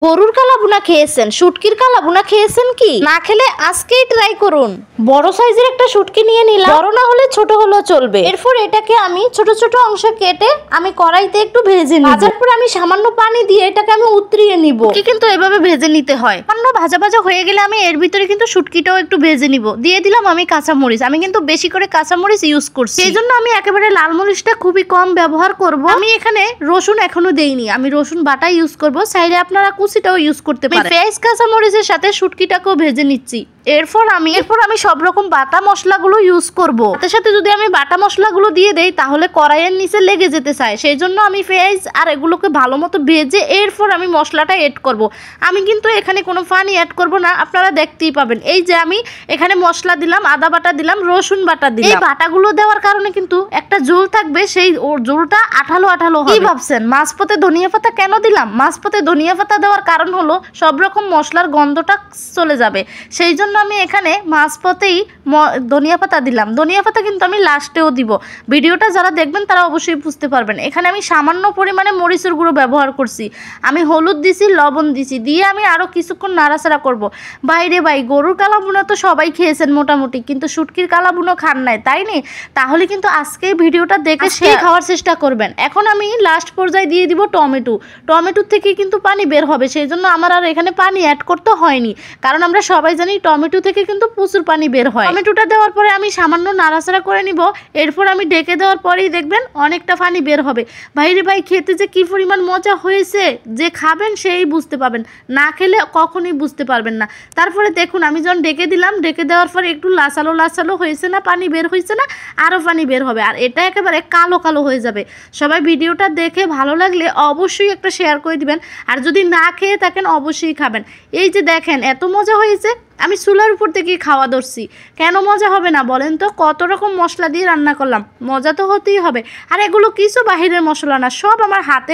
গরুর কালাভুনা খেয়েছেন, শুটকির কালাভুনা খেয়েছেন কি? না খেলে আজকেই ট্রাই করুন। বড় সাইজের একটা শুটকি নিয়ে নিলাম, বড় না হলে ছোট হলেও চলবে। এরপর এটাকে আমি ছোট ছোট অংশে কেটে আমি কড়াইতে একটু ভেজে নিব। ভাজার পর আমি সামান্য পানি দিয়ে এটাকে আমি উতরিয়ে নিব। কি কিন্তু এভাবে ভেজে নিতে হয়। সামান্য ভাজা ভাজা হয়ে গেলে আমি এর ভিতরে কিন্তু শুটকিটাও একটু ভেজে নিব। দিয়ে দিলাম আমি কাঁচামরিচ। আমি কিন্তু বেশি করে কাঁচামরিচ ইউজ করছি, সেই জন্য আমি একেবারে লাল মরিচটা খুবই কম ব্যবহার করব। আমি এখানে রসুন এখনো দেইনি, আমি রসুন বাটা ইউজ করব। চাইলে আপনারা কুচিটাও ইউজ করতে পারেন। পেঁয়াজ কাঁচামরিচের সাথে শুটকিটাকেও ভেজে নিচ্ছি। এরপর আমি সব রকম বাটা মশলাগুলো ইউজ করব। তার সাথে যদি আমি বাটা মশলাগুলো দিয়ে দেই তাহলে কড়াইয়ের নিচে লেগে যেতে চায়, সেই জন্য আমি পেঁয়াজ আর এগুলোকে ভালো মতো ভেজে এরপর আমি মশলাটা এড করব। আমি কিন্তু এখানে কোনো পানি অ্যাড করব না, আপনারা দেখতেই পাবেন। এই যে আমি এখানে মশলা দিলাম, আদা বাটা দিলাম, রসুন বাটা দিলাম। এই বাটাগুলো দেওয়ার কারণে কিন্তু একটা ঝোল থাকবে, সেই ঝোলটা আঠালো আঠালো হবে। কি ভাবছেন মাঝপথে ধনিয়া পাতা কেন দিলাম? মাঝপথে ধনিয়া পাতা দেওয়ার কারণ হলো সব রকম মশলার গন্ধটা চলে যাবে, সেই জন্য আমি এখানে মাঝপথেই ধনিয়া পাতা দিলাম। ধনিয়া পাতা কিন্তু আমি লাস্টেও দিব। ভিডিওটা যারা দেখবেন তারা অবশ্যই বুঝতে পারবেন। এখানে আমি সামান্য পরিমাণে মরিচের গুঁড়ো ব্যবহার করছি, আমি হলুদ দিছি, লবণ দিছি, দিয়ে আমি আরও কিছুক্ষণ নাড়াচাড়া করব। বাইরে ভাই, গরুর কালাভুনা তো সবাই খেয়েছেন মোটামুটি, কিন্তু শুটকির কালাভুনা খান নাই, তাই নি? তাহলে কিন্তু আজকে ভিডিওটা দেখে সেই খাওয়ার চেষ্টা করবেন। এখন আমি লাস্ট পর্যায়ে দিয়ে দিব টমেটো। টমেটোর থেকে কিন্তু পানি বের হবে, সেই জন্য আমার আর এখানে পানি অ্যাড করতে হয়নি, কারণ আমরা সবাই জানি টমেটো থেকে কিন্তু প্রচুর পানি বের হয়। টমেটোটা দেওয়ার পরে আমি সামান্য নাড়াচাড়া করে নিব। এরপর আমি ঢেকে দেওয়ার পরেই দেখবেন অনেকটা পানি বের হবে। ভাইরে ভাই, খেতে যে কি পরিমাণ মজা হয়েছে, যে খাবেন সেই বুঝতে পারবেন, না খেলে কখনোই বুঝতে পারবেন না। তারপরে দেখুন আমি যখন ঢেকে দিলাম, ঢেকে দেওয়ার পরে একটু লাচালো লাচালো হয়েছে না, পানি বের হয়েছে না, আরও পানি বের হবে, আর এটা একেবারে কালো কালো হয়ে যাবে। সবাই ভিডিওটা দেখে ভালো লাগলে অবশ্যই একটা শেয়ার করে দিবেন, আর যদি না খেয়ে থাকেন অবশ্যই খাবেন। এই যে দেখেন এত মজা হয়েছে, আমি চুলার উপর থেকে খাওয়া ধরছি, কেন মজা হবে না বলেন তো? কত রকম মশলা দিয়ে রান্না করলাম, মজা তো হতেই হবে। আর এগুলো কিছু বাহিরের মশলা না, সব আমার হাতে